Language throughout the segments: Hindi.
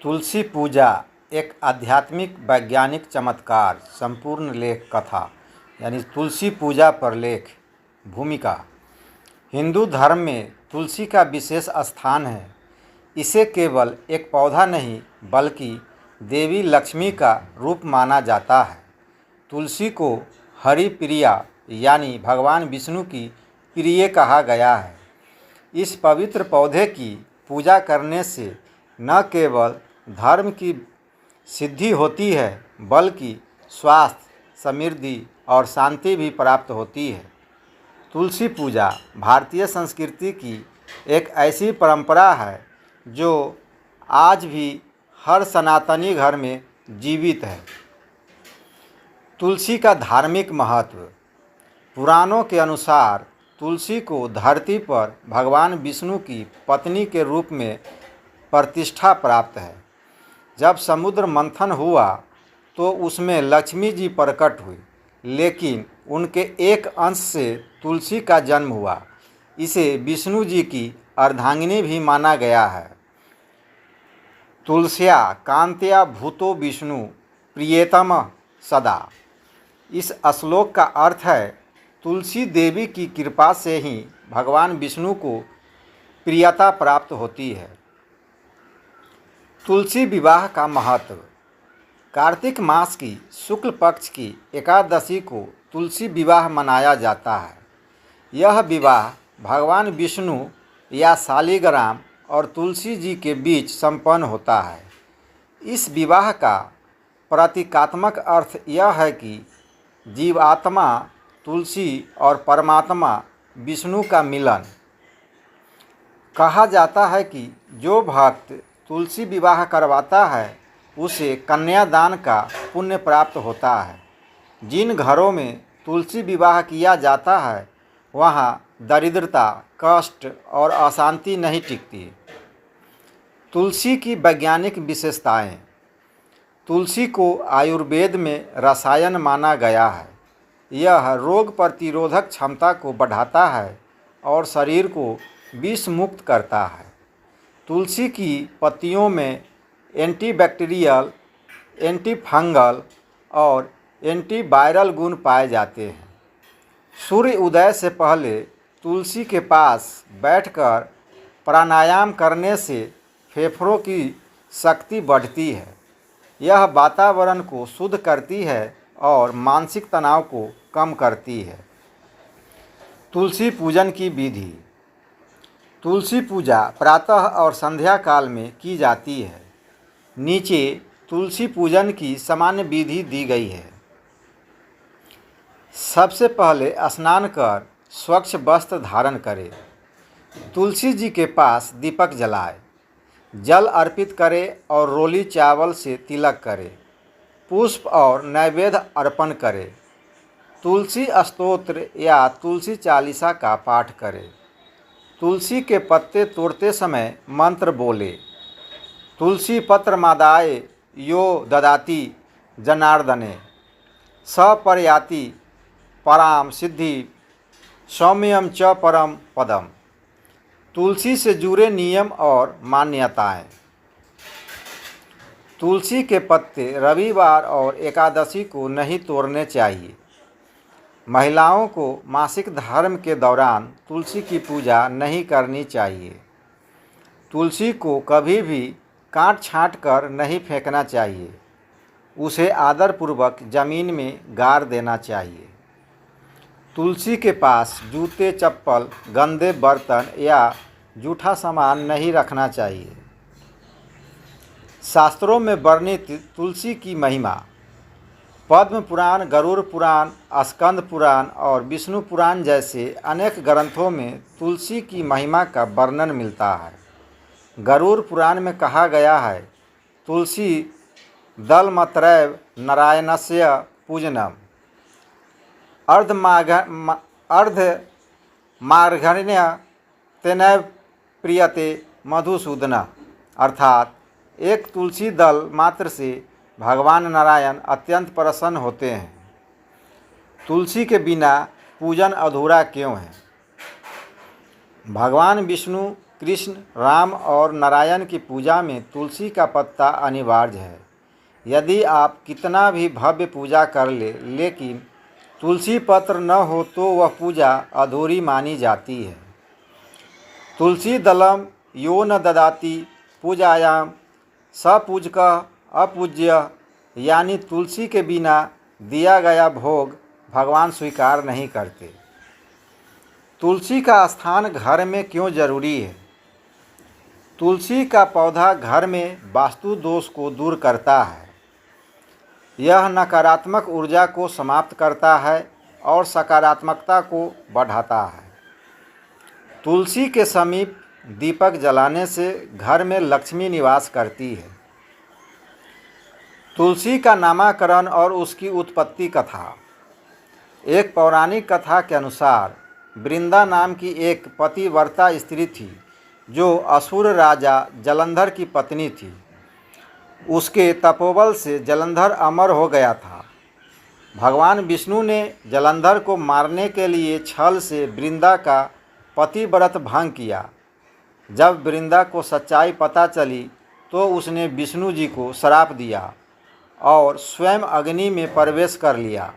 तुलसी पूजा एक आध्यात्मिक वैज्ञानिक चमत्कार संपूर्ण लेख कथा यानी तुलसी पूजा पर लेख भूमिका। हिंदू धर्म में तुलसी का विशेष स्थान है। इसे केवल एक पौधा नहीं बल्कि देवी लक्ष्मी का रूप माना जाता है। तुलसी को हरि प्रिया यानी भगवान विष्णु की प्रिय कहा गया है। इस पवित्र पौधे की पूजा करने से न केवल धर्म की सिद्धि होती है बल्कि स्वास्थ्य, समृद्धि और शांति भी प्राप्त होती है। तुलसी पूजा भारतीय संस्कृति की एक ऐसी परंपरा है जो आज भी हर सनातनी घर में जीवित है। तुलसी का धार्मिक महत्व। पुराणों के अनुसार तुलसी को धरती पर भगवान विष्णु की पत्नी के रूप में प्रतिष्ठा प्राप्त है। जब समुद्र मंथन हुआ तो उसमें लक्ष्मी जी प्रकट हुई, लेकिन उनके एक अंश से तुलसी का जन्म हुआ। इसे विष्णु जी की अर्धांगिनी भी माना गया है। तुलस्या कांत्या भूतो विष्णु प्रियतम सदा। इस श्लोक का अर्थ है तुलसी देवी की कृपा से ही भगवान विष्णु को प्रियता प्राप्त होती है। तुलसी विवाह का महत्व। कार्तिक मास की शुक्ल पक्ष की एकादशी को तुलसी विवाह मनाया जाता है। यह विवाह भगवान विष्णु या शालिग्राम और तुलसी जी के बीच संपन्न होता है। इस विवाह का प्रतीकात्मक अर्थ यह है कि जीवात्मा तुलसी और परमात्मा विष्णु का मिलन। कहा जाता है कि जो भक्त तुलसी विवाह करवाता है उसे कन्यादान का पुण्य प्राप्त होता है। जिन घरों में तुलसी विवाह किया जाता है वहाँ दरिद्रता, कष्ट और अशांति नहीं टिकती। तुलसी की वैज्ञानिक विशेषताएं। तुलसी को आयुर्वेद में रसायन माना गया है। यह रोग प्रतिरोधक क्षमता को बढ़ाता है और शरीर को विष मुक्त करता है। तुलसी की पत्तियों में एंटीबैक्टीरियल, एंटीफंगल और एंटीवायरल गुण पाए जाते हैं। सूर्य उदय से पहले तुलसी के पास बैठकर प्राणायाम करने से फेफड़ों की शक्ति बढ़ती है। यह वातावरण को शुद्ध करती है और मानसिक तनाव को कम करती है। तुलसी पूजन की विधि। तुलसी पूजा प्रातः और संध्या काल में की जाती है। नीचे तुलसी पूजन की सामान्य विधि दी गई है। सबसे पहले स्नान कर स्वच्छ वस्त्र धारण करें। तुलसी जी के पास दीपक जलाए, जल अर्पित करें और रोली चावल से तिलक करें। पुष्प और नैवेद्य अर्पण करें। तुलसी स्तोत्र या तुलसी चालीसा का पाठ करें। तुलसी के पत्ते तोड़ते समय मंत्र बोले। तुलसी पत्र मादाय यो ददाति जनार्दने सपर्याति पराम सिद्धि सौम्यम च परम पदम। तुलसी से जुड़े नियम और मान्यताएं। तुलसी के पत्ते रविवार और एकादशी को नहीं तोड़ने चाहिए। महिलाओं को मासिक धर्म के दौरान तुलसी की पूजा नहीं करनी चाहिए। तुलसी को कभी भी काट छाँट कर नहीं फेंकना चाहिए। उसे आदरपूर्वक जमीन में गाड़ देना चाहिए। तुलसी के पास जूते, चप्पल, गंदे बर्तन या जूठा सामान नहीं रखना चाहिए। शास्त्रों में वर्णित तुलसी की महिमा। पद्म पुराण, गरुड़ पुराण, स्कंद पुराण और विष्णु पुराण जैसे अनेक ग्रंथों में तुलसी की महिमा का वर्णन मिलता है। गरुड़ पुराण में कहा गया है तुलसी दलमत्रैव नारायणस्य पूजनम अर्धमार्घण्य तेनैव प्रियते मधुसूदन। अर्थात एक तुलसी दल मात्र से भगवान नारायण अत्यंत प्रसन्न होते हैं। तुलसी के बिना पूजन अधूरा क्यों है? भगवान विष्णु कृष्ण, राम और नारायण की पूजा में तुलसी का पत्ता अनिवार्य है। यदि आप कितना भी भव्य पूजा कर ले, लेकिन तुलसी पत्र न हो तो वह पूजा अधूरी मानी जाती है। तुलसी दलम यो न ददाति पूजायाम सपूजकः अपूज्य, यानी तुलसी के बिना दिया गया भोग भगवान स्वीकार नहीं करते। तुलसी का स्थान घर में क्यों जरूरी है? तुलसी का पौधा घर में वास्तु दोष को दूर करता है। यह नकारात्मक ऊर्जा को समाप्त करता है और सकारात्मकता को बढ़ाता है। तुलसी के समीप दीपक जलाने से घर में लक्ष्मी निवास करती है। तुलसी का नामकरण और उसकी उत्पत्ति कथा। एक पौराणिक कथा के अनुसार वृंदा नाम की एक पतिव्रता स्त्री थी जो असुर राजा जलंधर की पत्नी थी। उसके तपोबल से जलंधर अमर हो गया था। भगवान विष्णु ने जलंधर को मारने के लिए छल से वृंदा का पतिव्रत भंग किया। जब वृंदा को सच्चाई पता चली तो उसने विष्णु जी को श्राप दिया और स्वयं अग्नि में प्रवेश कर लिया।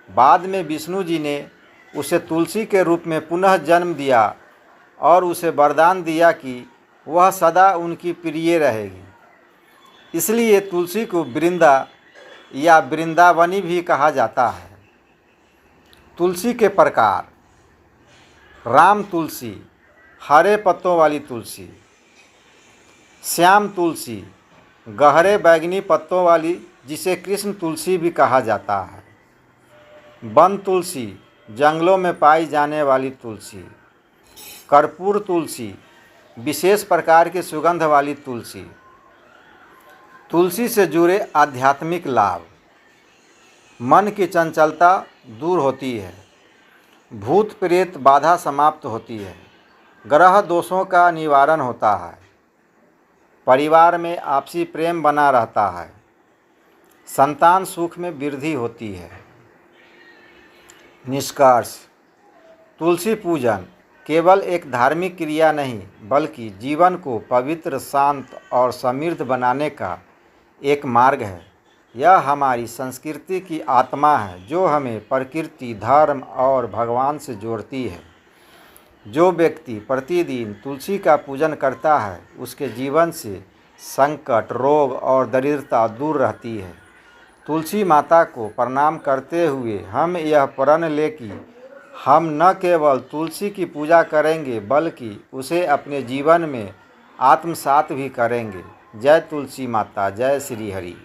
बाद में विष्णु जी ने उसे तुलसी के रूप में पुनः जन्म दिया और उसे वरदान दिया कि वह सदा उनकी प्रिय रहेगी। इसलिए तुलसी को वृंदा या वृंदावनी भी कहा जाता है। तुलसी के प्रकार। राम तुलसी, हरे पत्तों वाली तुलसी। श्याम तुलसी, गहरे बैंगनी पत्तों वाली, जिसे कृष्ण तुलसी भी कहा जाता है। वन तुलसी, जंगलों में पाई जाने वाली तुलसी। कर्पूर तुलसी, विशेष प्रकार की सुगंध वाली तुलसी। तुलसी से जुड़े आध्यात्मिक लाभ। मन की चंचलता दूर होती है। भूत प्रेत बाधा समाप्त होती है। ग्रह दोषों का निवारण होता है। परिवार में आपसी प्रेम बना रहता है। संतान सुख में वृद्धि होती है। निष्कर्ष। तुलसी पूजन केवल एक धार्मिक क्रिया नहीं, बल्कि जीवन को पवित्र, शांत और समृद्ध बनाने का एक मार्ग है। यह हमारी संस्कृति की आत्मा है जो हमें प्रकृति, धर्म और भगवान से जोड़ती है। जो व्यक्ति प्रतिदिन तुलसी का पूजन करता है उसके जीवन से संकट, रोग और दरिद्रता दूर रहती है। तुलसी माता को प्रणाम करते हुए हम यह प्रण लें कि हम न केवल तुलसी की पूजा करेंगे बल्कि उसे अपने जीवन में आत्मसात भी करेंगे। जय तुलसी माता, जय श्री हरि।